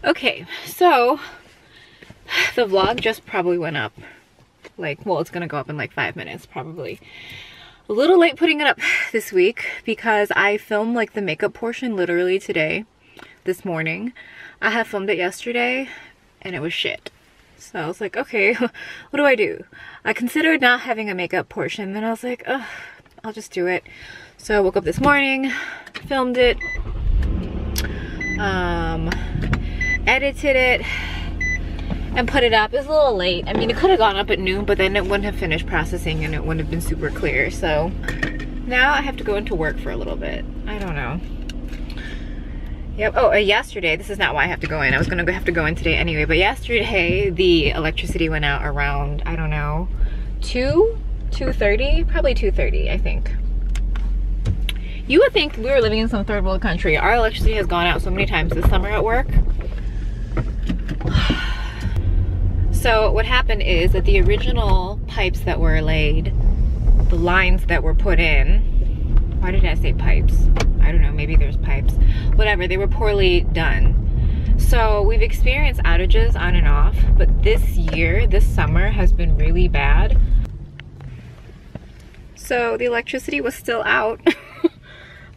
Okay, so the vlog just probably went up. Like, well, it's gonna go up in like 5 minutes, probably. A little late putting it up this week because I filmed like the makeup portion literally today, this morning. I had filmed it yesterday and it was shit. So I was like, okay, what do? I considered not having a makeup portion, then I was like, ugh, I'll just do it. So I woke up this morning, filmed it, edited it, and put it up. It was a little late. I mean, it could have gone up at noon, but then it wouldn't have finished processing and it wouldn't have been super clear. So now I have to go into work for a little bit. I don't know. Yep. Oh, yesterday, this is not why I have to go in. I was gonna have to go in today anyway, but yesterday the electricity went out around, I don't know, 2:30? Probably 2:30, I think. You would think we were living in some third world country. Our electricity has gone out so many times this summer at work. So what happened is that the original pipes that were laid, the lines that were put in, why did I say pipes? I don't know, maybe there's pipes. Whatever, they were poorly done. So we've experienced outages on and off, but this year, this summer has been really bad. So the electricity was still out,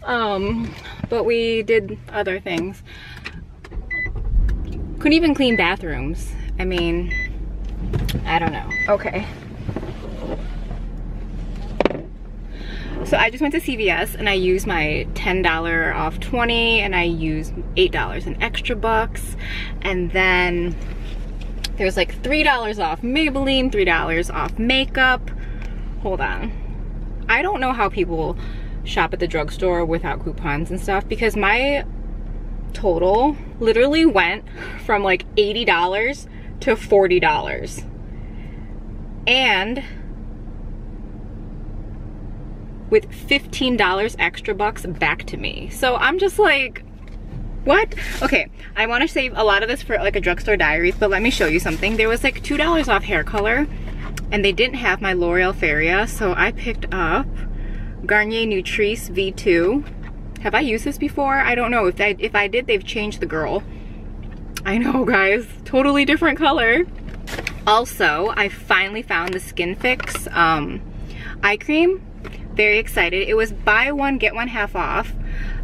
but we did other things. Couldn't even clean bathrooms. I mean, I don't know. Okay. So I just went to CVS and I used my $10 off 20 and I used $8 in extra bucks. And then there's like $3 off Maybelline, $3 off makeup. Hold on. I don't know how people shop at the drugstore without coupons and stuff, because my total literally went from like $80 to $40. And with $15 extra bucks back to me. So I'm just like, what? Okay, I want to save a lot of this for like a drugstore diaries, but let me show you something. There was like $2 off hair color and they didn't have my L'Oreal Feria, so I picked up Garnier Nutrice V2. Have I used this before? I don't know. If I did, they've changed the girl. I know, guys, totally different color. Also, I finally found the Skin Fix eye cream. Very excited. It was buy one get one half off,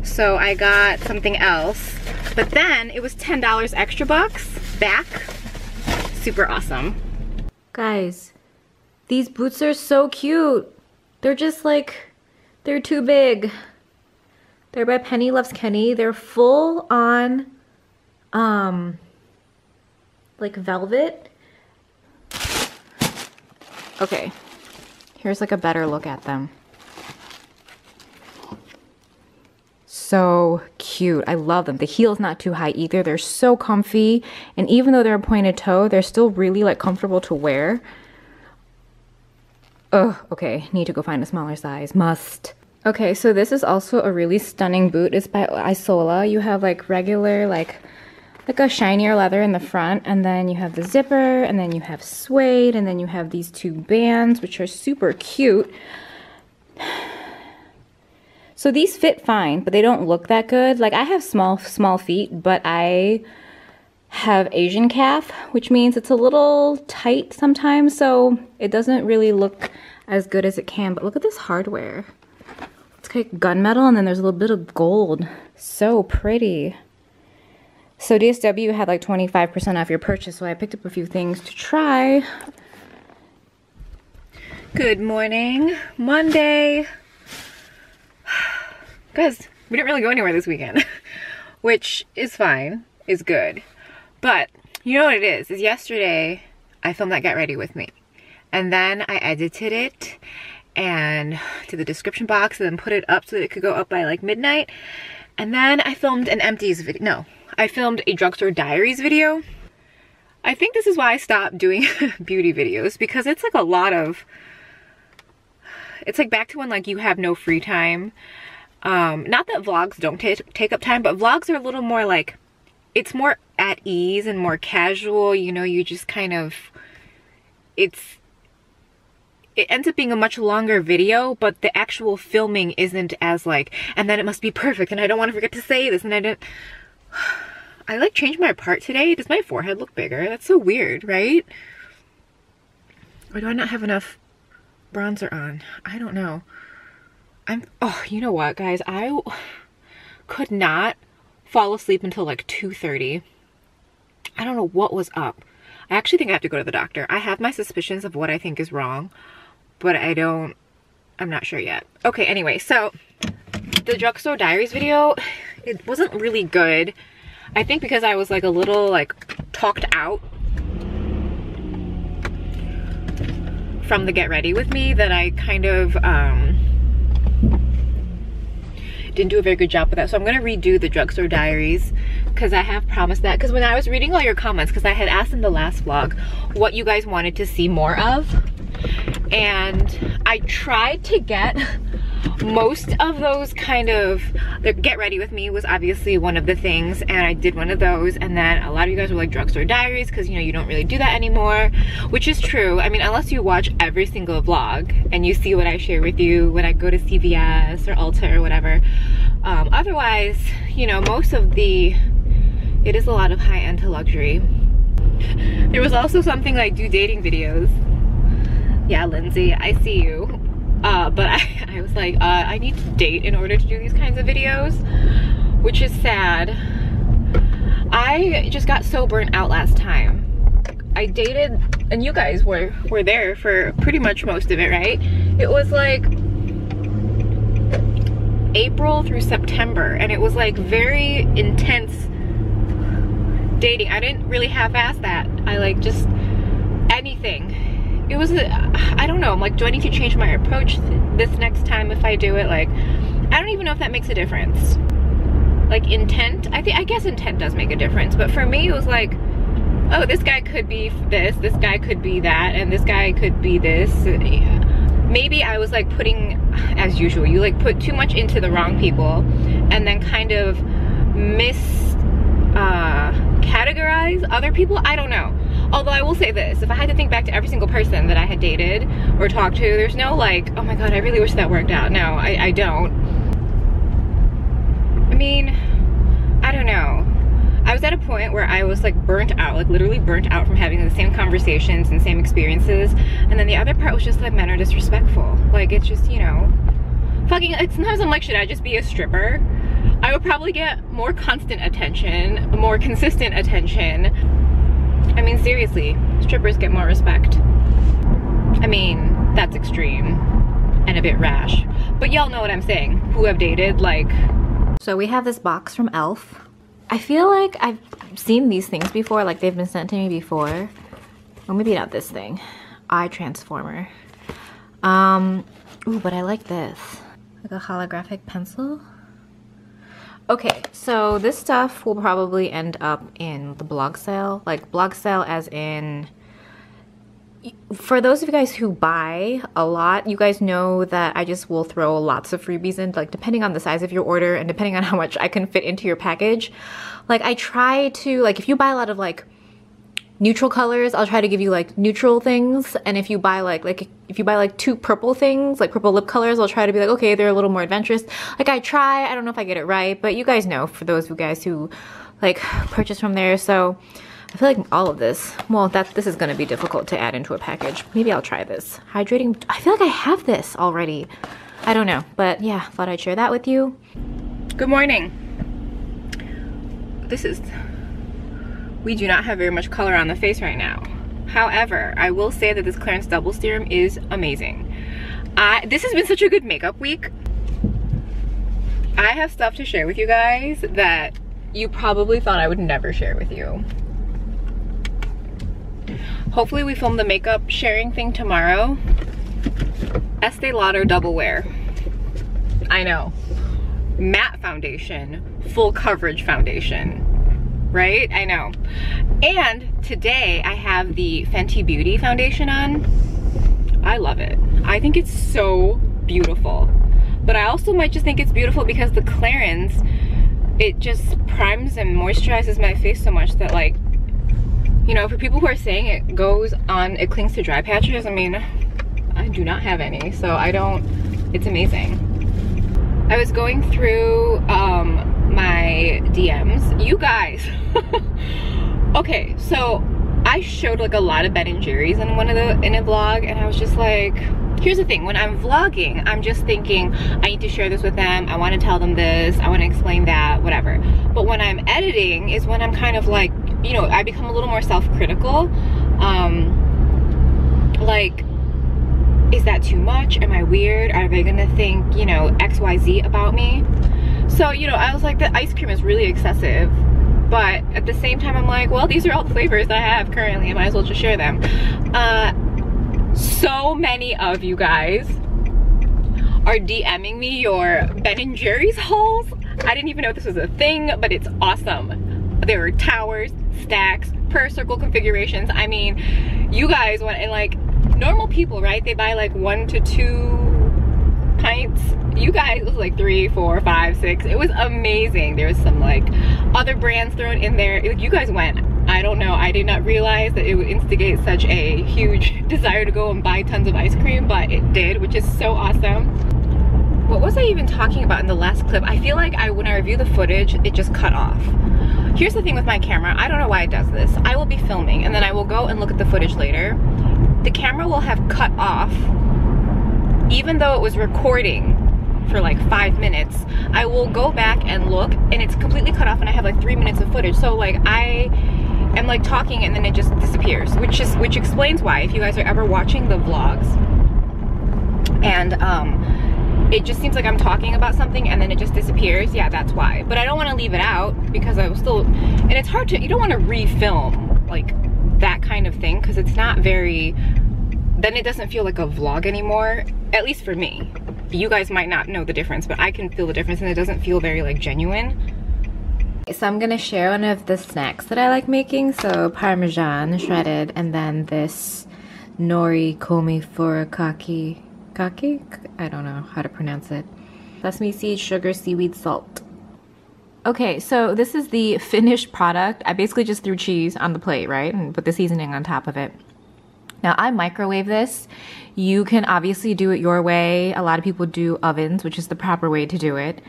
so I got something else, but then it was $10 extra bucks back. Super awesome. Guys, these boots are so cute. They're just like, they're too big. They're by Penny Loves Kenny. They're full on like velvet. Okay, here's like a better look at them. So cute. I love them. The heel's not too high either. They're so comfy, and even though they're a pointed toe, they're still really like comfortable to wear. Oh, okay, need to go find a smaller size. Must. Okay, so this is also a really stunning boot. It's by Isola. You have like regular like a shinier leather in the front, and then you have the zipper, and then you have suede, and then you have these two bands, which are super cute. So these fit fine, but they don't look that good. Like, I have small feet, but I have Asian calf, which means it's a little tight sometimes, so it doesn't really look as good as it can. But look at this hardware. It's like gunmetal, and then there's a little bit of gold. So pretty. So DSW had like 25% off your purchase, so I picked up a few things to try. Good morning, Monday. Guys, we didn't really go anywhere this weekend, which is fine, is good. But you know what it is yesterday I filmed that Get Ready With Me. And then I edited it and to the description box and then put it up so that it could go up by like midnight. And then I filmed an empties video. No, I filmed a drugstore diaries video. I think this is why I stopped doing beauty videos, because it's like a lot of, it's like back to when like you have no free time. Not that vlogs don't take up time, but vlogs are a little more like, it's more at ease and more casual, you know, you just kind of, it ends up being a much longer video, but the actual filming isn't as like, and then it must be perfect, and I don't want to forget to say this, and I like changed my part today. Does my forehead look bigger? That's so weird, right? Or do I not have enough bronzer on? I don't know. Oh, you know what, guys? I could not fall asleep until like 2:30. I don't know what was up. I actually think I have to go to the doctor. I have my suspicions of what I think is wrong, but I'm not sure yet. Okay, anyway, so the Drugstore Diaries video, it wasn't really good. I think because I was like a little like talked out from the get ready with me, that I kind of didn't do a very good job with that. So I'm gonna redo the Drugstore Diaries because I have promised that. Because when I was reading all your comments, because I had asked in the last vlog what you guys wanted to see more of, and I tried to get most of those kind of, the get ready with me was obviously one of the things, and I did one of those, and then a lot of you guys were like Drugstore Diaries because, you know, you don't really do that anymore, which is true. I mean, unless you watch every single vlog and you see what I share with you when I go to CVS or Ulta or whatever. Otherwise, you know, most of it is a lot of high-end to luxury. There was also something like do dating videos. Yeah, Lindsay, I see you. But I was like, I need to date in order to do these kinds of videos, which is sad. I just got so burnt out last time. I dated, and you guys were there for pretty much most of it, right? It was like April through September, and it was like very intense dating. I didn't really half-ass that. I like just anything. It was, I don't know, I'm like, do I need to change my approach this next time if I do it? Like, I don't even know if that makes a difference. Like intent, I guess intent does make a difference, but for me it was like, oh, this guy could be this guy could be that, and this guy could be this. Maybe I was like putting, as usual, you like put too much into the wrong people and then kind of categorize other people. I don't know. Although I will say this, if I had to think back to every single person that I had dated or talked to, there's no like, oh my god, I really wish that worked out. No, I don't. I mean, I don't know. I was at a point where I was like burnt out, like literally burnt out from having the same conversations and same experiences. And then the other part was just like, men are disrespectful. Like, it's just, you know, fucking, like, sometimes I'm like, should I just be a stripper? I would probably get more constant attention, more consistent attention. I mean, seriously, strippers get more respect. I mean, that's extreme and a bit rash, but y'all know what I'm saying, who have dated, like. So we have this box from Elf. I feel like I've seen these things before, like they've been sent to me before. Well, maybe not this thing. Eye transformer. Ooh, but I like this. Like a holographic pencil. Okay, so this stuff will probably end up in the blog sale. Like blog sale as in, for those of you guys who buy a lot, you guys know that I just will throw lots of freebies in, like depending on the size of your order and depending on how much I can fit into your package. Like I try to, like if you buy a lot of like neutral colors, I'll try to give you like neutral things, and if you buy if you buy like 2 purple things, like purple lip colors, I'll try to be like, okay, they're a little more adventurous. Like I try, I don't know if I get it right, but you guys know, for those of you guys who like purchase from there. So I feel like all of this, well, this is gonna be difficult to add into a package. Maybe I'll try this. Hydrating, I feel like I have this already. I don't know, but yeah, thought I'd share that with you. Good morning. We do not have very much color on the face right now. However, I will say that this Clarins Double Serum is amazing. This has been such a good makeup week. I have stuff to share with you guys that you probably thought I would never share with you. Hopefully we film the makeup sharing thing tomorrow. Estee Lauder Double Wear. I know. Matte foundation, full coverage foundation. Right? I know. And today I have the Fenty Beauty foundation on. I love it. I think it's so beautiful. But I also might just think it's beautiful because the Clarins, it just primes and moisturizes my face so much that, like, you know, for people who are saying it goes on, it clings to dry patches, I mean, I do not have any, so I don't, it's amazing. I was going through my DMs. You guys, okay, so I showed like a lot of Ben & Jerry's in a vlog, and I was just like, here's the thing, when I'm vlogging, I'm just thinking, I need to share this with them, I want to tell them this, I want to explain that, whatever. But when I'm editing is when I'm kind of like, you know, I become a little more self-critical. Like, is that too much? Am I weird? Are they gonna think, you know, XYZ about me? So, you know, I was like, the ice cream is really excessive. But at the same time, I'm like, well, these are all the flavors that I have currently. I might as well just share them. So many of you guys are DMing me your Ben & Jerry's hauls. I didn't even know this was a thing, but it's awesome. There were towers, stacks, per circle configurations. I mean, you guys went, and like normal people, right? They buy like 1 to 2 pints. You guys, it was like 3, 4, 5, 6. It was amazing. There was some like other brands thrown in there. You guys went, I don't know, I did not realize that it would instigate such a huge desire to go and buy tons of ice cream, but it did, which is so awesome. What was I even talking about in the last clip? I feel like when I review the footage, it just cut off. Here's the thing with my camera, I don't know why it does this. I will be filming and then I will go and look at the footage later. The camera will have cut off, even though it was recording for like 5 minutes. I will go back and look and it's completely cut off and I have like 3 minutes of footage. So like I am like talking and then it just disappears, which explains why, if you guys are ever watching the vlogs and it just seems like I'm talking about something and then it just disappears, yeah, that's why. But I don't want to leave it out because I was still, and it's hard to, you don't want to refilm like that kind of thing because it's not very, then it doesn't feel like a vlog anymore, at least for me. You guys might not know the difference, but I can feel the difference and it doesn't feel very like genuine. So I'm gonna share one of the snacks that I like making. So Parmesan shredded, and then this nori komi furikake. I don't know how to pronounce it. Sesame seed, sugar, seaweed, salt. Okay, so this is the finished product. I basically just threw cheese on the plate, right? And put the seasoning on top of it. Now I microwave this. You can obviously do it your way. A lot of people do ovens, which is the proper way to do it.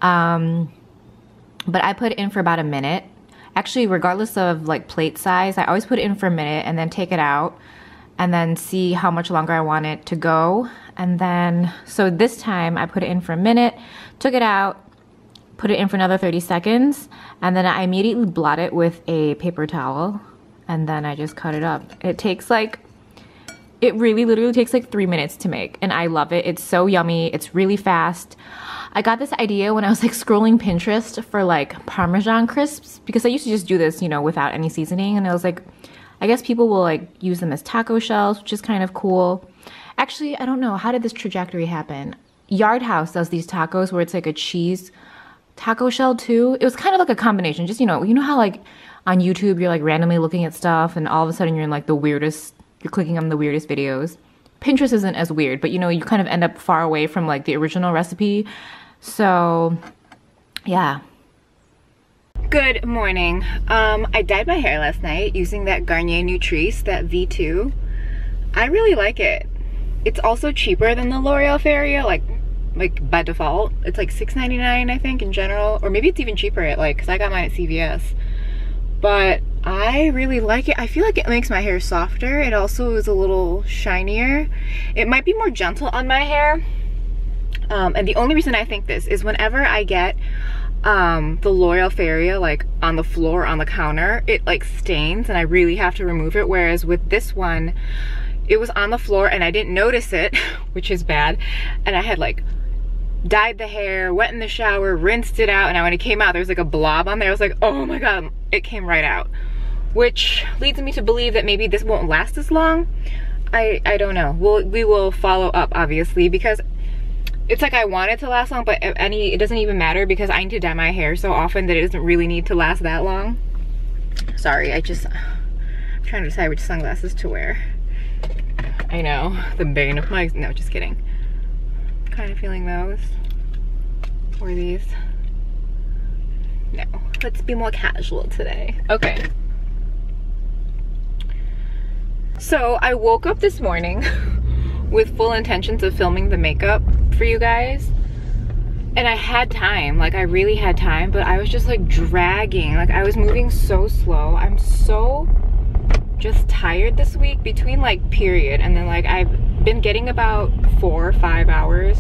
But I put it in for about a minute. Actually, regardless of like plate size, I always put it in for a minute and then take it out and then see how much longer I want it to go. And then, so this time I put it in for a minute, took it out, put it in for another 30 seconds, and then I immediately blot it with a paper towel, and then I just cut it up. It takes like, it really literally takes like 3 minutes to make, and I love it. It's so yummy, it's really fast. I got this idea when I was like scrolling Pinterest for like Parmesan crisps, because I used to just do this, you know, without any seasoning, and I was like, I guess people will like use them as taco shells, which is kind of cool. Actually, I don't know, how did this trajectory happen? Yard House does these tacos where it's like a cheese taco shell too. It was kind of like a combination, just, you know how like on YouTube you're like randomly looking at stuff and all of a sudden you're in like the weirdest, you're clicking on the weirdest videos. Pinterest isn't as weird, but you know, you kind of end up far away from like the original recipe. So yeah. Good morning. I dyed my hair last night using that Garnier Nutrice, that V2. I really like it. It's also cheaper than the L'Oreal Feria, like by default. It's like $6.99 I think in general, or maybe it's even cheaper at like, cause I got mine at CVS. But I really like it. I feel like it makes my hair softer. It also is a little shinier. It might be more gentle on my hair. And the only reason I think this is whenever I get the L'Oreal Feria like on the floor, on the counter, it like stains and I really have to remove it. Whereas with this one, it was on the floor and I didn't notice it, which is bad. And I had like dyed the hair, went in the shower, rinsed it out, and when it came out, there was like a blob on there. I was like, oh my God, it came right out. Which leads me to believe that maybe this won't last as long. I don't know. We will follow up, obviously, because it's like I want it to last long, but it doesn't even matter because I need to dye my hair so often that it doesn't really need to last that long. Sorry, I'm trying to decide which sunglasses to wear. I know, the bane of my, no, just kidding. Kind of feeling those, or these. No, let's be more casual today. Okay. So I woke up this morning with full intentions of filming the makeup for you guys. And I had time, like I really had time, but I was just like dragging. Like I was moving so slow. I'm so just tired this week between like period and then like I've been getting about 4 or 5 hours,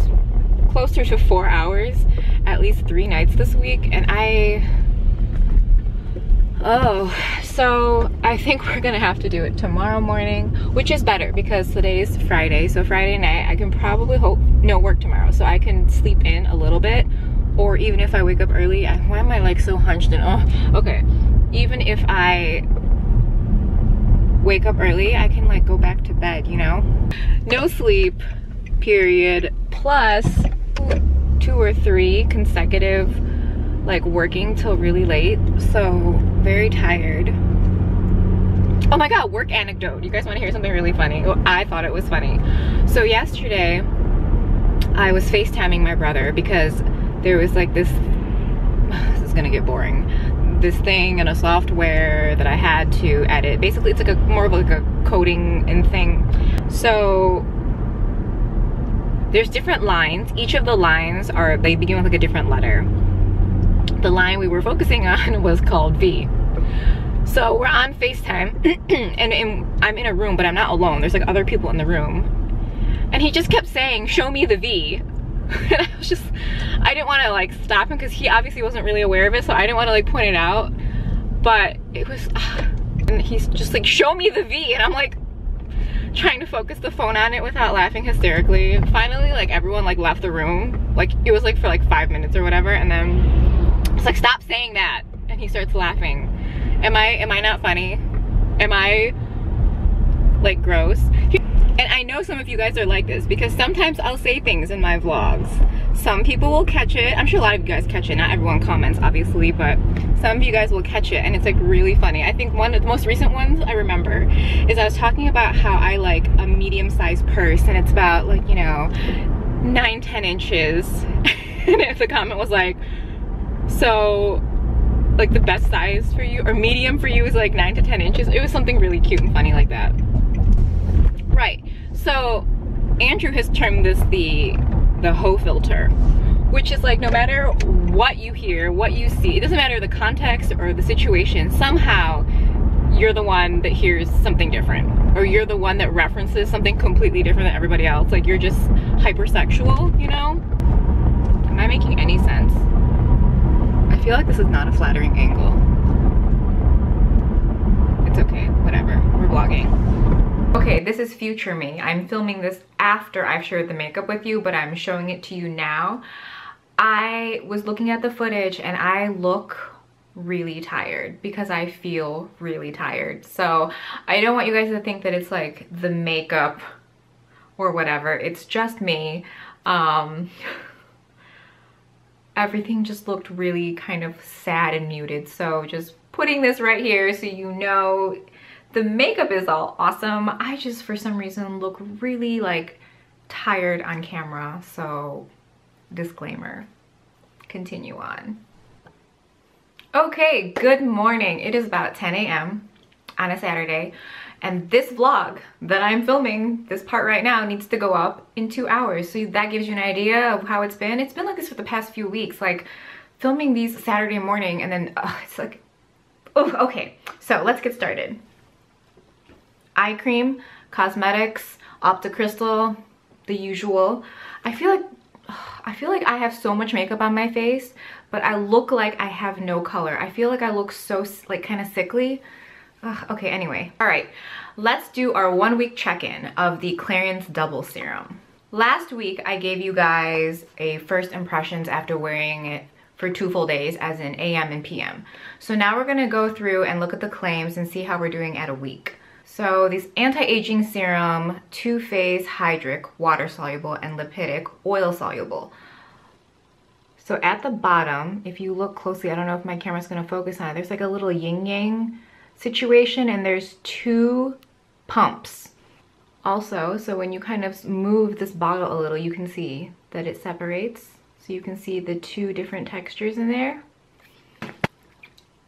closer to 4 hours, at least 3 nights this week. And so I think we're gonna have to do it tomorrow morning, which is better because today's Friday. So Friday night I can probably work tomorrow, so I can sleep in a little bit. Or even if I wake up early, why am I like so hunched and okay, even if I wake up early, I can like go back to bed, you know? No sleep, period, plus 2 or 3 consecutive like working till really late, so very tired. Oh my god, work anecdote. You guys want to hear something really funny? Well, I thought it was funny. So yesterday I was FaceTiming my brother because there was like this is gonna get boring, this thing in a software that I had to edit. Basically it's like a more of like a coding and thing. So there's different lines. Each of the lines they begin with like a different letter. The line we were focusing on was called V. So we're on FaceTime and I'm in a room, but I'm not alone. There's like other people in the room. And he just kept saying, "Show me the V." And I didn't want to like stop him because he obviously wasn't really aware of it, so I didn't want to like point it out. But it was, and he's just like, "Show me the V." And I'm like trying to focus the phone on it without laughing hysterically. Finally, like everyone like left the room. Like it was like for like 5 minutes or whatever, and then it's like, "Stop saying that." And he starts laughing. Am I not funny? Am I like gross? And I know some of you guys are like this because sometimes I'll say things in my vlogs. Some people will catch it. I'm sure a lot of you guys catch it. Not everyone comments, obviously, but some of you guys will catch it and it's like really funny. I think one of the most recent ones I remember is I was talking about how I like a medium-sized purse and it's about like, you know, 9-10 inches. And if the comment was like, so like the best size for you or medium for you is like 9 to 10 inches. It was something really cute and funny like that. Right, so Andrew has termed this the hoe filter, which is like no matter what you hear, what you see, it doesn't matter the context or the situation, somehow you're the one that hears something different, or you're the one that references something completely different than everybody else. Like you're just hypersexual, you know? Am I making any sense? I feel like this is not a flattering angle. It's okay, whatever, we're vlogging. Okay, this is future me. I'm filming this after I've shared the makeup with you, but I'm showing it to you now. I was looking at the footage and I look really tired because I feel really tired. So I don't want you guys to think that it's like the makeup or whatever. It's just me. Everything just looked really kind of sad and muted. So just putting this right here so you know the makeup is all awesome. I just, for some reason, look really like tired on camera. So disclaimer, continue on. Okay, good morning. It is about 10 a.m. on a Saturday. And this vlog that I'm filming, this part right now, needs to go up in 2 hours. So that gives you an idea of how it's been. It's been like this for the past few weeks, like filming these Saturday morning and then it's like, oh, okay. So let's get started. Eye cream, cosmetics, Opticrystal, the usual. I feel like I have so much makeup on my face, but I look like I have no color. I feel like I look so like kind of sickly. Okay, anyway. All right, let's do our 1 week check-in of the Clarins Double Serum. Last week, I gave you guys a first impressions after wearing it for 2 full days, as in AM and PM. So now we're gonna go through and look at the claims and see how we're doing at a week. So this anti-aging serum, 2-phase hydric, water soluble, and lipidic, oil soluble. So at the bottom, if you look closely, I don't know if my camera's gonna focus on it, there's like a little yin-yang situation and there's 2 pumps. Also, so when you kind of move this bottle a little, you can see that it separates. So you can see the 2 different textures in there.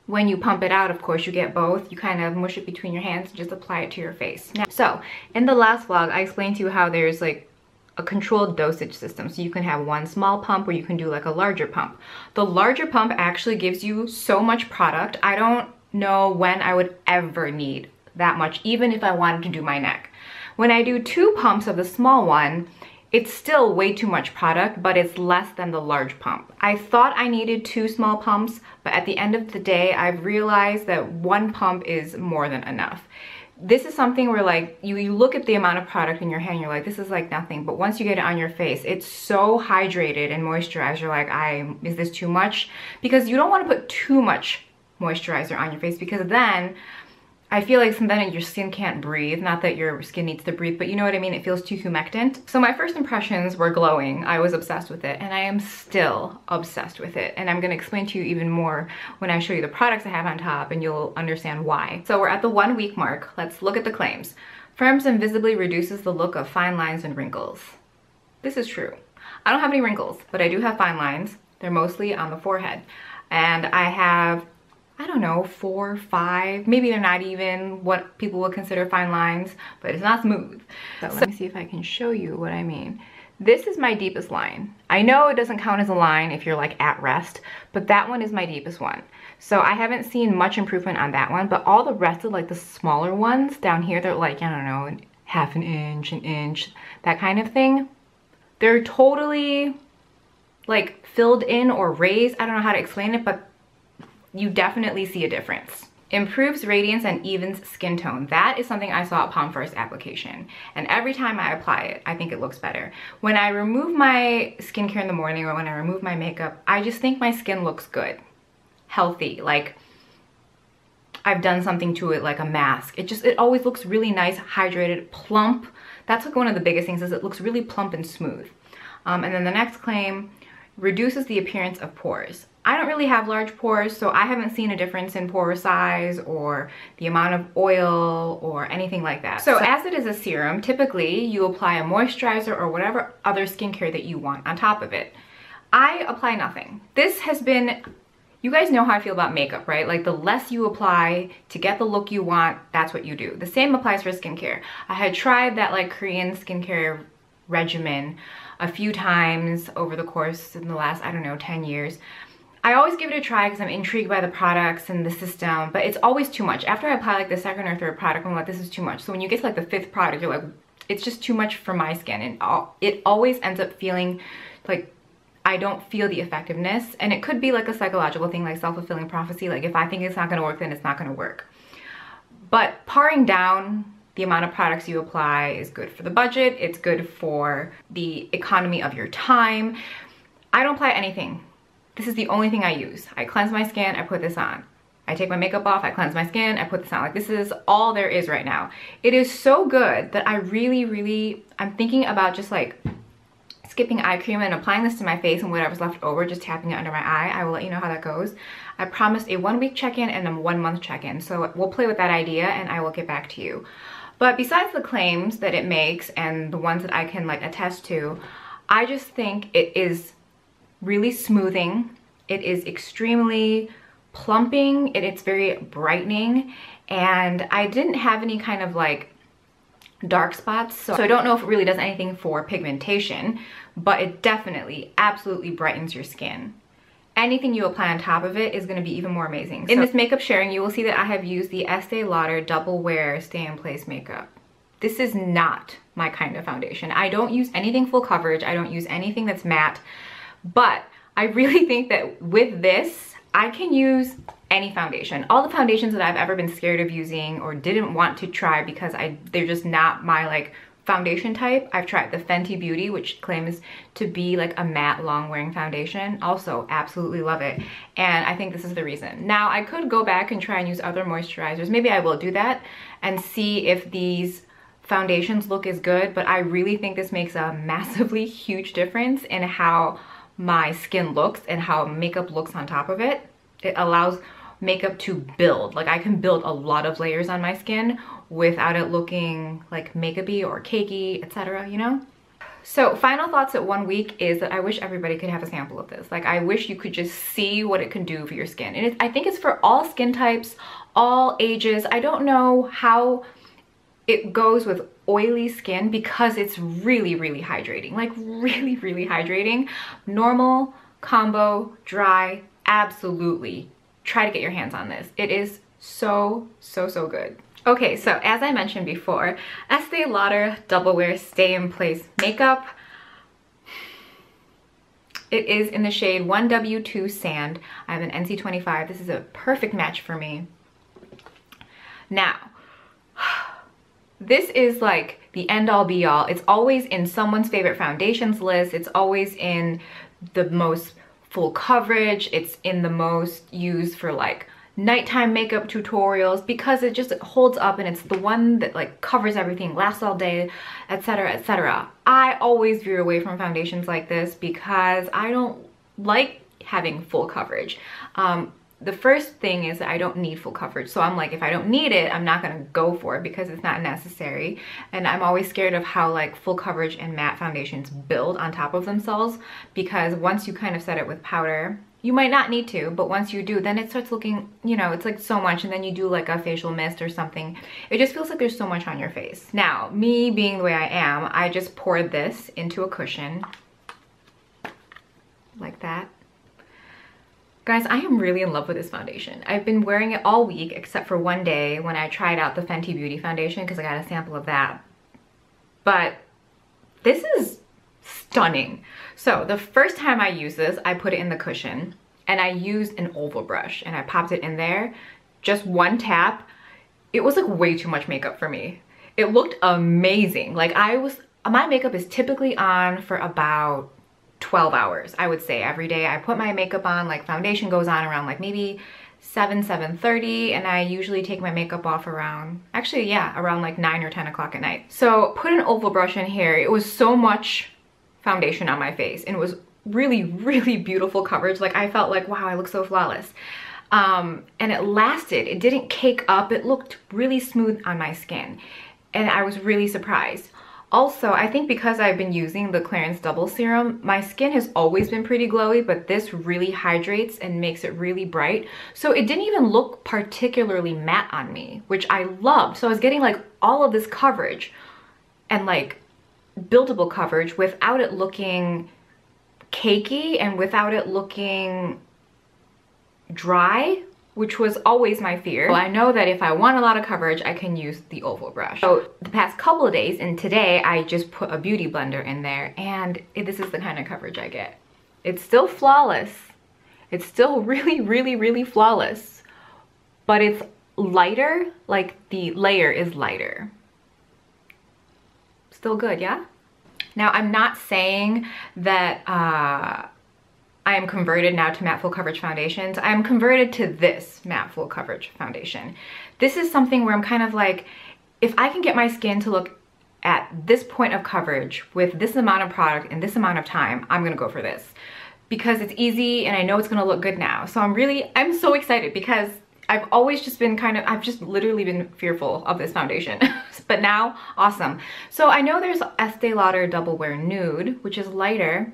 When you pump it out, of course, you get both. You kind of mush it between your hands and just apply it to your face. Now, so in the last vlog, I explained to you how there's like a controlled dosage system. So you can have one small pump or you can do like a larger pump. The larger pump actually gives you so much product. I don't know when I would ever need that much, even if I wanted to do my neck. When I do 2 pumps of the small one, it's still way too much product, but it's less than the large pump. I thought I needed 2 small pumps, but at the end of the day, I've realized that 1 pump is more than enough. This is something where like, you look at the amount of product in your hand, you're like, this is like nothing. But once you get it on your face, it's so hydrated and moisturized. You're like, is this too much? Because you don't want to put too much moisturizer on your face, because then I feel like then your skin can't breathe. Not that your skin needs to breathe, but you know what I mean? It feels too humectant. So my first impressions were glowing. I was obsessed with it, and I am still obsessed with it. And I'm gonna explain to you even more when I show you the products I have on top, and you'll understand why. So we're at the 1 week mark. Let's look at the claims. Firms and visibly reduces the look of fine lines and wrinkles. This is true. I don't have any wrinkles, but I do have fine lines. They're mostly on the forehead. And I have, I don't know, 4, 5, maybe they're not even what people would consider fine lines, but it's not smooth. So let me see if I can show you what I mean. This is my deepest line. I know it doesn't count as a line if you're like at rest, but that one is my deepest one. So I haven't seen much improvement on that one, but all the rest of like the smaller ones down here, they're like, I don't know, half an inch, that kind of thing. They're totally like filled in or raised. I don't know how to explain it, but you definitely see a difference. Improves radiance and evens skin tone. That is something I saw upon first application. And every time I apply it, I think it looks better. When I remove my skincare in the morning or when I remove my makeup, I just think my skin looks good, healthy, like I've done something to it, like a mask. It always looks really nice, hydrated, plump. That's like one of the biggest things, is it looks really plump and smooth. And then the next claim, reduces the appearance of pores. I don't really have large pores, so I haven't seen a difference in pore size or the amount of oil or anything like that. So as it is a serum, typically you apply a moisturizer or whatever other skincare that you want on top of it. I apply nothing. This has been, you guys know how I feel about makeup, right? Like the less you apply to get the look you want, that's what you do. The same applies for skincare. I had tried that like Korean skincare regimen a few times over the course in the last, I don't know, 10 years. I always give it a try because I'm intrigued by the products and the system, but it's always too much. After I apply like the 2nd or 3rd product, I'm like, this is too much. So when you get to like the 5th product, you're like, it's just too much for my skin. And it always ends up feeling like I don't feel the effectiveness. And it could be like a psychological thing, like self-fulfilling prophecy. Like if I think it's not gonna work, then it's not gonna work. But paring down the amount of products you apply is good for the budget. It's good for the economy of your time. I don't apply anything. This is the only thing I use. I cleanse my skin, I put this on. I take my makeup off, I cleanse my skin, I put this on. Like this is all there is right now. It is so good that I really, I'm thinking about just like skipping eye cream and applying this to my face and whatever's left over, just tapping it under my eye. I will let you know how that goes. I promised a 1 week check-in and a 1 month check-in. So we'll play with that idea and I will get back to you. But besides the claims that it makes and the ones that I can like attest to, I just think it is really smoothing. It is extremely plumping. It's very brightening. And I didn't have any kind of like dark spots. So I don't know if it really does anything for pigmentation, but it definitely absolutely brightens your skin. Anything you apply on top of it is going to be even more amazing. In this makeup sharing, you will see that I have used the Estee Lauder Double Wear Stay in Place makeup. This is not my kind of foundation. I don't use anything full coverage. I don't use anything that's matte. But I really think that with this, I can use any foundation. All the foundations that I've ever been scared of using or didn't want to try because they're just not my like foundation type. I've tried the Fenty Beauty, which claims to be like a matte long wearing foundation. Also absolutely love it. And I think this is the reason. Now I could go back and try and use other moisturizers. Maybe I will do that and see if these foundations look as good, but I really think this makes a massively huge difference in how my skin looks and how makeup looks on top of it. It allows makeup to build. Like I can build a lot of layers on my skin without it looking like makeup-y or cakey, etc., you know? So final thoughts at 1 week is that I wish everybody could have a sample of this. Like I wish you could just see what it can do for your skin. And I think it's for all skin types, all ages. I don't know how it goes with oily skin because it's really, really hydrating. Like really, really hydrating. Normal, combo, dry, absolutely. Try to get your hands on this. It is so, so, so good. Okay, so as I mentioned before, Estee Lauder Double Wear Stay in Place makeup. It is in the shade 1W2 Sand. I have an NC25. This is a perfect match for me. Now, this is like the end all be all. It's always in someone's favorite foundations list. It's always in the most full coverage. It's in the most used for like nighttime makeup tutorials because it just holds up and it's the one that like covers everything, lasts all day, etc, etc. I always veer away from foundations like this because I don't like having full coverage. The first thing is that I don't need full coverage, so I'm like, if I don't need it, I'm not gonna go for it because it's not necessary. And I'm always scared of how like full coverage and matte foundations build on top of themselves, because once you kind of set it with powder, you might not need to, but once you do, then it starts looking, you know, it's like so much, and then you do like a facial mist or something. It just feels like there's so much on your face. Now, me being the way I am, I just poured this into a cushion like that. Guys, I am really in love with this foundation. I've been wearing it all week except for one day when I tried out the Fenty Beauty foundation because I got a sample of that. But this is stunning. So the first time I used this, I put it in the cushion and I used an oval brush and I popped it in there. Just one tap. It was like way too much makeup for me. It looked amazing. Like my makeup is typically on for about 12 hours, I would say. Every day I put my makeup on, like foundation goes on around like maybe 7:30, and I usually take my makeup off around, actually yeah, around like 9 or 10 o'clock at night. So put an oval brush in here. It was so much foundation on my face and it was really, really beautiful coverage. Like I felt like, wow, I look so flawless. And it lasted. It didn't cake up. It looked really smooth on my skin and I was really surprised. Also, I think because I've been using the Clarins Double Serum, my skin has always been pretty glowy, but this really hydrates and makes it really bright. So it didn't even look particularly matte on me, which I loved. So I was getting like all of this coverage and like buildable coverage without it looking cakey and without it looking dry, which was always my fear. Well, I know that if I want a lot of coverage, I can use the oval brush. So the past couple of days and today, I just put a beauty blender in there and this is the kind of coverage I get. It's still flawless. It's still really, really, really flawless, but it's lighter, like the layer is lighter. Still good, yeah? Now, I'm not saying that I am converted now to matte full coverage foundations. I am converted to this matte full coverage foundation. This is something where I'm kind of like, if I can get my skin to look at this point of coverage with this amount of product and this amount of time, I'm gonna go for this because it's easy and I know it's gonna look good now. So I'm so excited because I've always just been I've just literally been fearful of this foundation, but now, awesome. So I know there's Estee Lauder Double Wear Nude, which is lighter.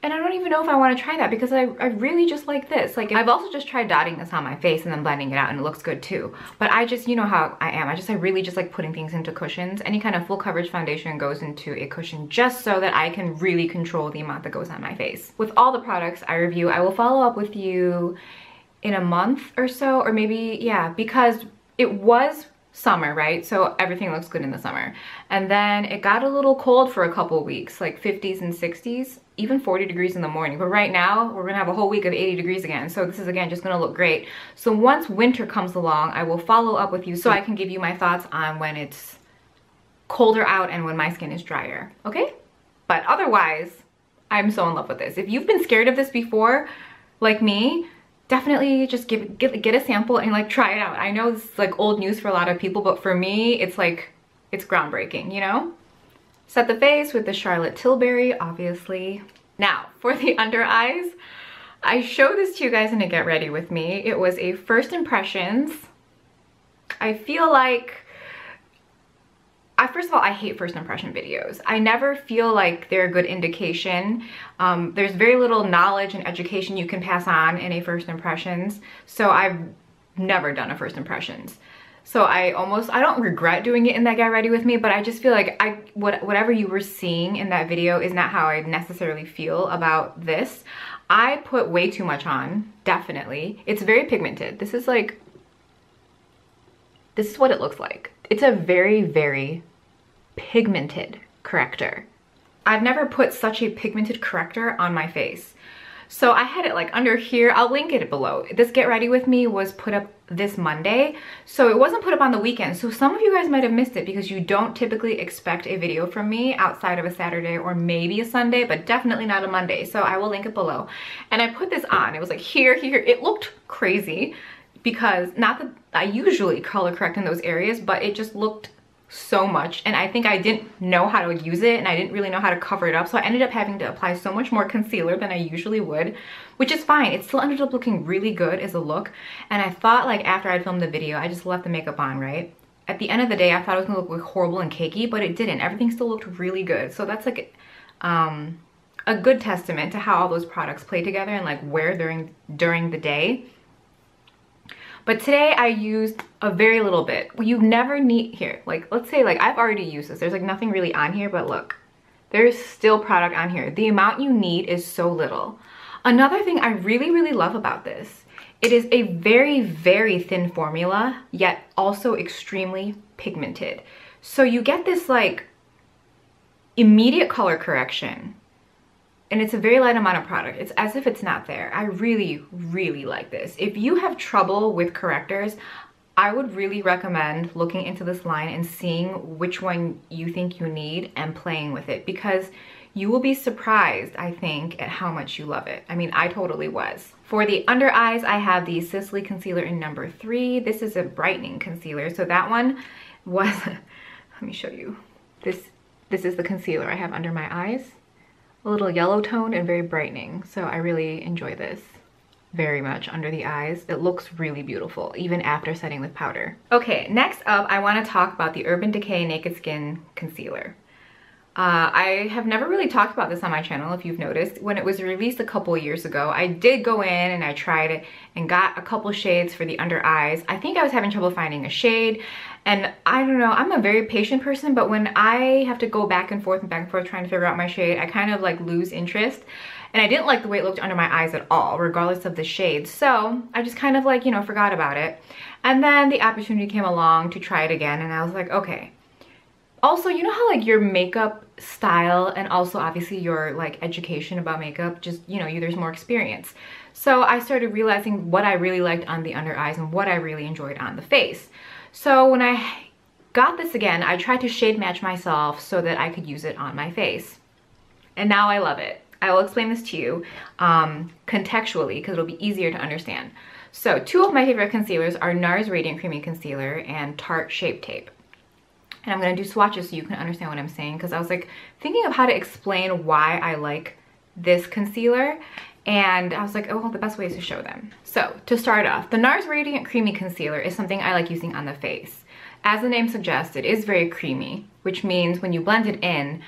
And I don't even know if I want to try that because I really just like this. Like I've also just tried dotting this on my face and then blending it out and it looks good too. But I just, you know how I am. I really just like putting things into cushions. Any kind of full coverage foundation goes into a cushion just so that I can really control the amount that goes on my face. With all the products I review, I will follow up with you in a month or so, or maybe, yeah, because it was summer, right? So everything looks good in the summer. And then it got a little cold for a couple weeks, like 50s and 60s, even 40 degrees in the morning. But right now we're gonna have a whole week of 80 degrees again. So this is again just gonna look great. So once winter comes along, I will follow up with you so I can give you my thoughts on when it's colder out and when my skin is drier, okay? But otherwise, I'm so in love with this. If you've been scared of this before, like me, definitely just get a sample and like try it out. I know this is like old news for a lot of people, but for me, it's like, it's groundbreaking, you know? Set the face with the Charlotte Tilbury, obviously. Now, for the under eyes, I showed this to you guys in a Get Ready With Me. It was a first impressions. I feel like, first of all, I hate first impression videos. I never feel like they're a good indication. There's very little knowledge and education you can pass on in a first impressions. So I've never done a first impressions. So I don't regret doing it in that Get Ready With Me, but I just feel like whatever you were seeing in that video is not how I necessarily feel about this. I put way too much on, definitely. It's very pigmented. This is what it looks like. It's a very, very pigmented corrector. I've never put such a pigmented corrector on my face. So I had it like under here. I'll link it below. This Get Ready With Me was put up this Monday. So it wasn't put up on the weekend. So some of you guys might have missed it because you don't typically expect a video from me outside of a Saturday or maybe a Sunday, but definitely not a Monday. So I will link it below. And I put this on. It was like here. It looked crazy because not that I usually color correct in those areas, but it just looked so much, and I think I didn't know how to use it, and I didn't really know how to cover it up, so I ended up having to apply so much more concealer than I usually would, which is fine. It still ended up looking really good as a look, and I thought like after I'd filmed the video, I just left the makeup on, right? At the end of the day, I thought it was gonna look horrible and cakey, but it didn't. Everything still looked really good, so that's like a good testament to how all those products play together and like wear during the day. But today I used a very little bit. You never need, here, like let's say like I've already used this. There's like nothing really on here, but look, there's still product on here. The amount you need is so little. Another thing I really, really love about this, it is a very, very thin formula, yet also extremely pigmented. So you get this like immediate color correction, and it's a very light amount of product. It's as if it's not there. I really, really like this. If you have trouble with correctors, I would really recommend looking into this line and seeing which one you think you need and playing with it, because you will be surprised, I think, at how much you love it. I mean, I totally was. For the under eyes, I have the Sicily Concealer in number 3. This is a brightening concealer. So that one was, let me show you. This is the concealer I have under my eyes. A little yellow tone and very brightening. So I really enjoy this very much under the eyes. It looks really beautiful, even after setting with powder. Okay, next up, I want to talk about the Urban Decay Naked Skin Concealer. I have never really talked about this on my channel, if you've noticed. When it was released a couple years ago, I did go in and I tried it and got a couple shades for the under eyes. I think I was having trouble finding a shade, and I don't know, I'm a very patient person, but when I have to go back and forth trying to figure out my shade, I kind of like lose interest. And I didn't like the way it looked under my eyes at all, regardless of the shade. So I just kind of like, you know, forgot about it. And then the opportunity came along to try it again, and I was like, okay. Also, you know how like your makeup style and also obviously your like education about makeup, just, you know, there's more experience. So I started realizing what I really liked on the under eyes and what I really enjoyed on the face. So when I got this again, I tried to shade match myself so that I could use it on my face. And now I love it. I will explain this to you contextually because it'll be easier to understand. So 2 of my favorite concealers are NARS Radiant Creamy Concealer and Tarte Shape Tape. And I'm gonna do swatches so you can understand what I'm saying, because I was like thinking of how to explain why I like this concealer, and I was like, oh, well, the best way is to show them. So to start off, the NARS Radiant Creamy Concealer is something I like using on the face. As the name suggests, it is very creamy, which means when you blend it in,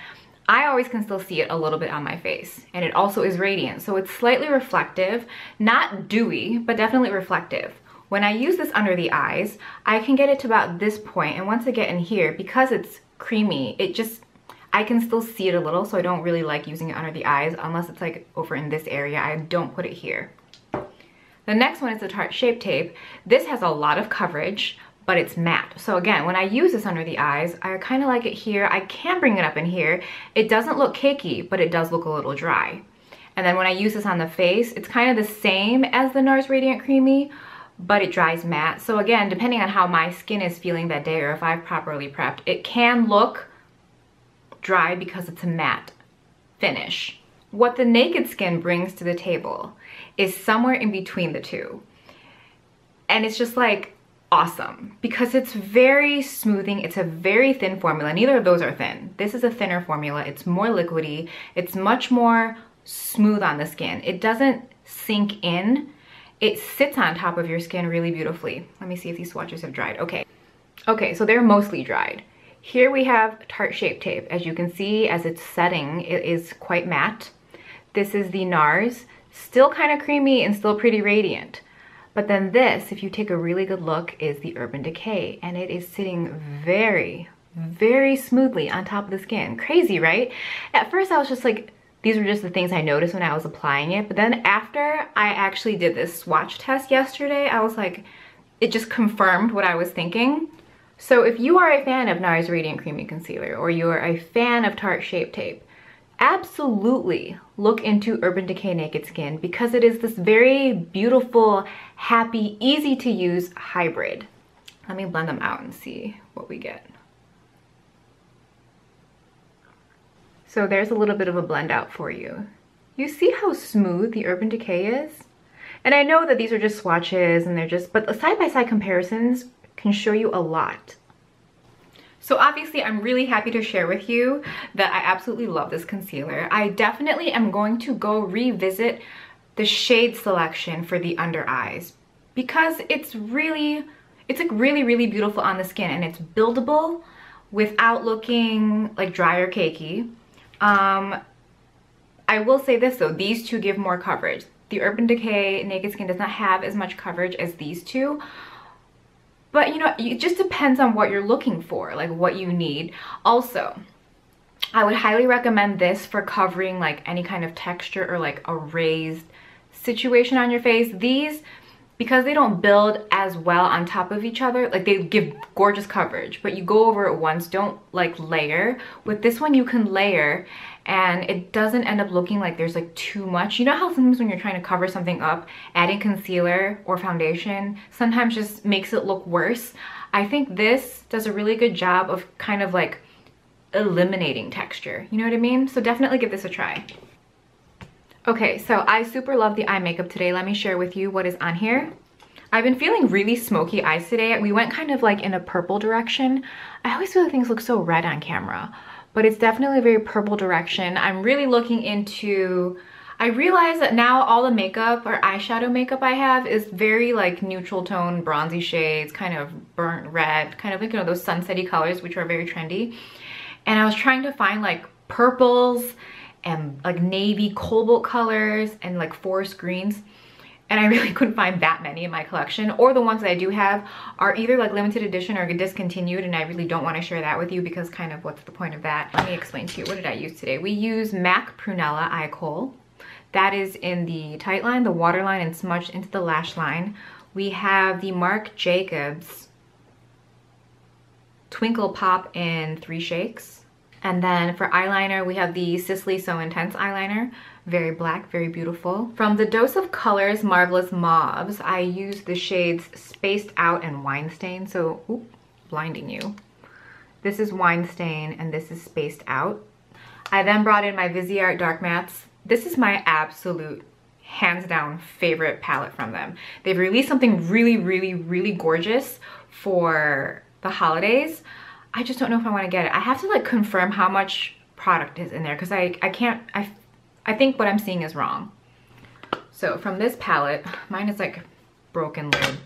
I always can still see it a little bit on my face. And it also is radiant, so it's slightly reflective, not dewy, but definitely reflective. When I use this under the eyes, I can get it to about this point, and once I get in here, because it's creamy, I can still see it a little, so I don't really like using it under the eyes unless it's like over in this area. I don't put it here. The next one is the Tarte Shape Tape. This has a lot of coverage, but it's matte. So again, when I use this under the eyes, I kind of like it here. I can bring it up in here. It doesn't look cakey, but it does look a little dry. And then when I use this on the face, it's kind of the same as the NARS Radiant Creamy, but it dries matte. So again, depending on how my skin is feeling that day or if I've properly prepped, it can look dry because it's a matte finish. What the Naked Skin brings to the table is somewhere in between the two. And it's just like awesome because it's very smoothing. It's a very thin formula. Neither of those are thin. This is a thinner formula. It's more liquidy. It's much more smooth on the skin. It doesn't sink in. It sits on top of your skin really beautifully. Let me see if these swatches have dried. Okay, so they're mostly dried. Here we have Tarte Shape Tape. As you can see, as it's setting, it is quite matte. This is the NARS, still kind of creamy and still pretty radiant. But then this, if you take a really good look, is the Urban Decay, and it is sitting very, very smoothly on top of the skin. Crazy, right? At first I was just like, these were just the things I noticed when I was applying it, but then after I actually did this swatch test yesterday, I was like, it just confirmed what I was thinking. So if you are a fan of NARS Radiant Creamy Concealer, or you are a fan of Tarte Shape Tape, absolutely look into Urban Decay Naked Skin, because it is this very beautiful, happy, easy to use hybrid. Let me blend them out and see what we get. So there's a little bit of a blend out for you. You see how smooth the Urban Decay is? And I know that these are just swatches and they're just, but the side-by-side comparisons can show you a lot. So obviously I'm really happy to share with you that I absolutely love this concealer. I definitely am going to go revisit the shade selection for the under eyes, because it's like really beautiful on the skin, and it's buildable without looking like dry or cakey. I will say this though, these two give more coverage. The Urban Decay Naked Skin does not have as much coverage as these two, but you know, it just depends on what you're looking for, like what you need. Also, I would highly recommend this for covering like any kind of texture or like a raised situation on your face. These, because they don't build as well on top of each other, like they give gorgeous coverage, but you go over it once, don't like layer. With this one you can layer, and it doesn't end up looking like there's like too much. You know how sometimes when you're trying to cover something up, adding concealer or foundation sometimes just makes it look worse? I think this does a really good job of kind of like eliminating texture, you know what I mean? So definitely give this a try. Okay, so I super love the eye makeup today. Let me share with you what is on here. I've been feeling really smoky eyes today. We went kind of like in a purple direction. I always feel like things look so red on camera, but it's definitely a very purple direction. I'm really looking into, I realize that now all the makeup or eyeshadow makeup I have is very like neutral tone, bronzy shades, kind of burnt red, kind of like, you know, those sunsetty colors, which are very trendy. And I was trying to find like purples and like navy cobalt colors and like forest greens, and I really couldn't find that many in my collection, or the ones that I do have are either like limited edition or discontinued, and I really don't want to share that with you because kind of what's the point of that? Let me explain to you. What did I use today? We use MAC Prunella Eye Kohl. That is in the tight line, the waterline, and smudged into the lash line. We have the Marc Jacobs Twinkle Pop in 3 shakes. And then for eyeliner, we have the Sisley So Intense eyeliner. Very black, very beautiful. From the Dose of Colors Marvelous Mauves, I use the shades Spaced Out and Wine Stain. So, oop, blinding you. This is Wine Stain and this is Spaced Out. I then brought in my Viseart Dark Mattes. This is my absolute, hands down, favorite palette from them. They've released something really gorgeous for the holidays. I just don't know if I want to get it. I have to like confirm how much product is in there, because I think what I'm seeing is wrong. So from this palette, mine is like broken lid.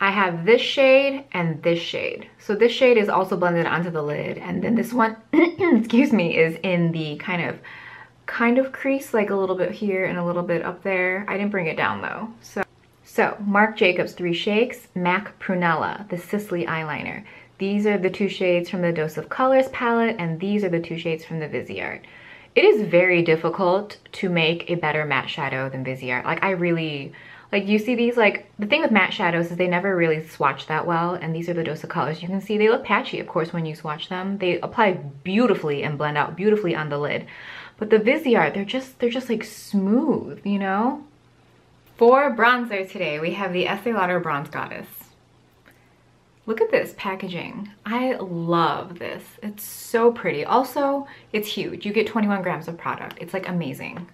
I have this shade and this shade. So this shade is also blended onto the lid, and then this one, excuse me, is in the kind of crease, like a little bit here and a little bit up there. I didn't bring it down though. So Marc Jacobs 3 shakes, MAC Prunella, the Sisley eyeliner. These are the 2 shades from the Dose of Colors palette, and these are the 2 shades from the Viseart. It is very difficult to make a better matte shadow than Viseart. Like I really, like you see these, like the thing with matte shadows is they never really swatch that well, and these are the Dose of Colors. You can see they look patchy, of course, when you swatch them. They apply beautifully and blend out beautifully on the lid. But the Viseart, they're just like smooth, you know? For bronzer today, we have the Estee Lauder Bronze Goddess. Look at this packaging. I love this. It's so pretty. Also, it's huge. You get 21 grams of product. It's like amazing.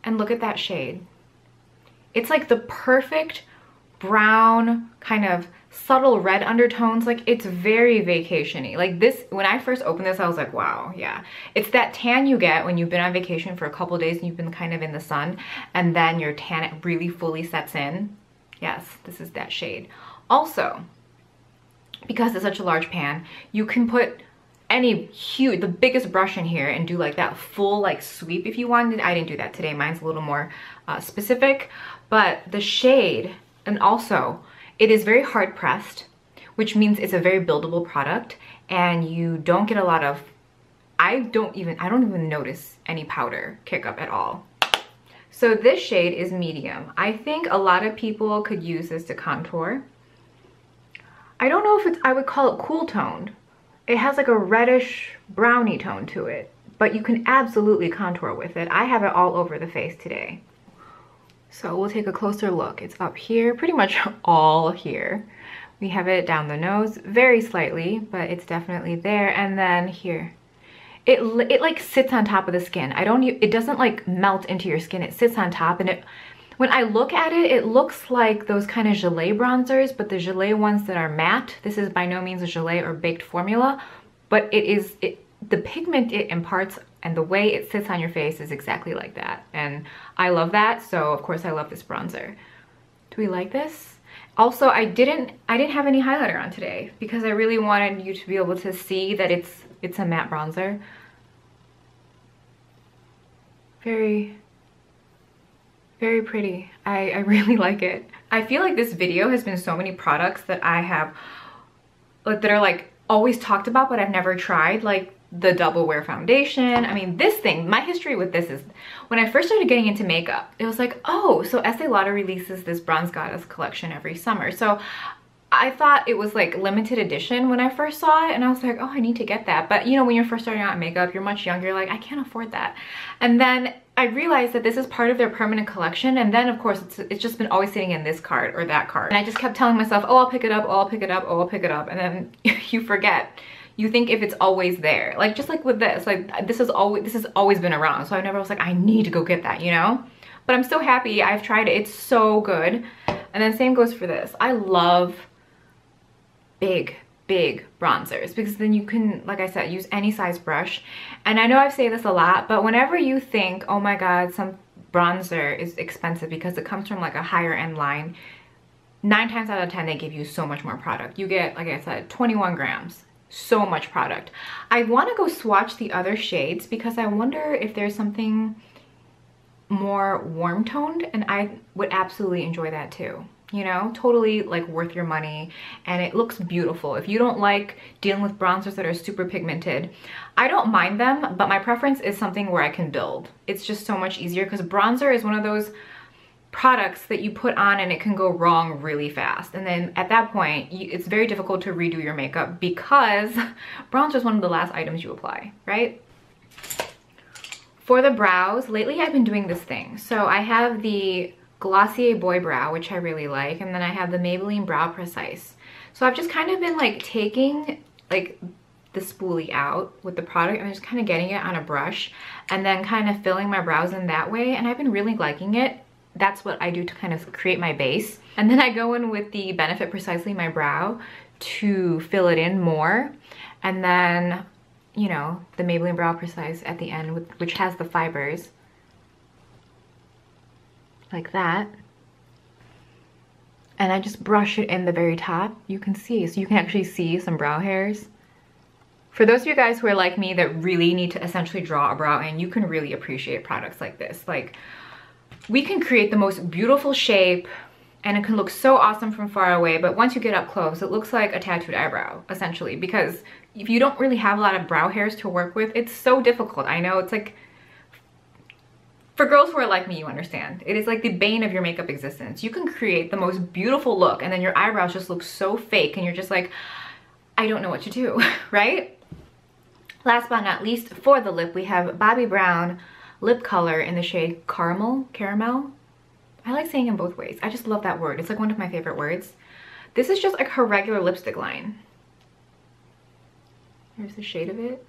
And look at that shade. It's like the perfect brown, kind of subtle red undertones. Like it's very vacation-y. Like this, when I first opened this, I was like, wow, yeah. It's that tan you get when you've been on vacation for a couple days and you've been kind of in the sun, and then your tan really fully sets in. Yes, this is that shade. Also, because it's such a large pan, you can put the biggest brush in here and do like that full like sweep if you wanted. I didn't do that today. Mine's a little more specific, But the shade, and also it is very hard pressed, which means it's a very buildable product, and you don't get a lot of, I don't even notice any powder kick up at all. So this shade is medium. I think a lot of people could use this to contour. I don't know if I would call it cool toned. It has like a reddish brownie tone to it, but you can absolutely contour with it. I have it all over the face today. So we'll take a closer look. It's up here, pretty much all here. We have it down the nose, very slightly, but it's definitely there. And then here, it like sits on top of the skin. It doesn't like melt into your skin. It sits on top, and when I look at it, it looks like those kind of gelée bronzers, but the gelée ones that are matte. This is by no means a gelée or baked formula, but the pigment it imparts and the way it sits on your face is exactly like that. And I love that, so of course I love this bronzer. Do we like this? Also, I didn't have any highlighter on today because I really wanted you to be able to see that it's a matte bronzer. Very, very pretty. I really like it. I feel like this video has been so many products that I have, that are like always talked about but I've never tried, like the double wear foundation. I mean, this thing, my history with this is when I first started getting into makeup, it was like, oh, so Estee Lauder releases this Bronze Goddess collection every summer. So I thought it was like limited edition when I first saw it, and I was like, oh, I need to get that. But you know, when you're first starting out in makeup, you're much younger, you're like, I can't afford that. And then I realized that this is part of their permanent collection, and then of course it's just been always sitting in this cart or that cart. And I just kept telling myself, oh, I'll pick it up, oh, I'll pick it up, oh, I'll pick it up, and then you forget. You think if it's always there, like just like with this, like this has always been around, so I never was like, I need to go get that, you know. But I'm so happy I've tried it. It's so good. And then same goes for this. I love big bronzers because then you can, like I said, use any size brush. And I know I've said this a lot, but whenever you think, oh my god, some bronzer is expensive because it comes from like a higher end line, 9 times out of 10 they give you so much more product. You get, like I said, 21 grams. So much product. I want to go swatch the other shades because I wonder if there's something more warm toned, and I would absolutely enjoy that too. You know, totally like worth your money, and it looks beautiful. If you don't like dealing with bronzers that are super pigmented, I don't mind them, but my preference is something where I can build. It's just so much easier because bronzer is one of those products that you put on and it can go wrong really fast, and then at that point it's very difficult to redo your makeup because bronzer is one of the last items you apply, right? For the brows, lately I've been doing this thing. So I have the Glossier Boy Brow, which I really like, and then I have the Maybelline Brow Precise. So I've just kind of been like taking like the spoolie out with the product and just kind of getting it on a brush and then kind of filling my brows in that way, and I've been really liking it. That's what I do to kind of create my base. And then I go in with the Benefit Precisely My Brow to fill it in more. And then, you know, the Maybelline Brow Precise at the end, which has the fibers. Like that. And I just brush it in the very top. You can see, so you can actually see some brow hairs. For those of you guys who are like me that really need to essentially draw a brow in, you can really appreciate products like this. Like, we can create the most beautiful shape and it can look so awesome from far away, but once you get up close, it looks like a tattooed eyebrow, essentially, because if you don't really have a lot of brow hairs to work with, it's so difficult. I know, it's like, for girls who are like me, you understand. It is like the bane of your makeup existence. You can create the most beautiful look and then your eyebrows just look so fake and you're just like, I don't know what to do, right? Last but not least, for the lip, we have Bobbi Brown Lip Color in the shade Caramel. I like saying it both ways. I just love that word. It's like one of my favorite words. This is just like her regular lipstick line. Here's the shade of it.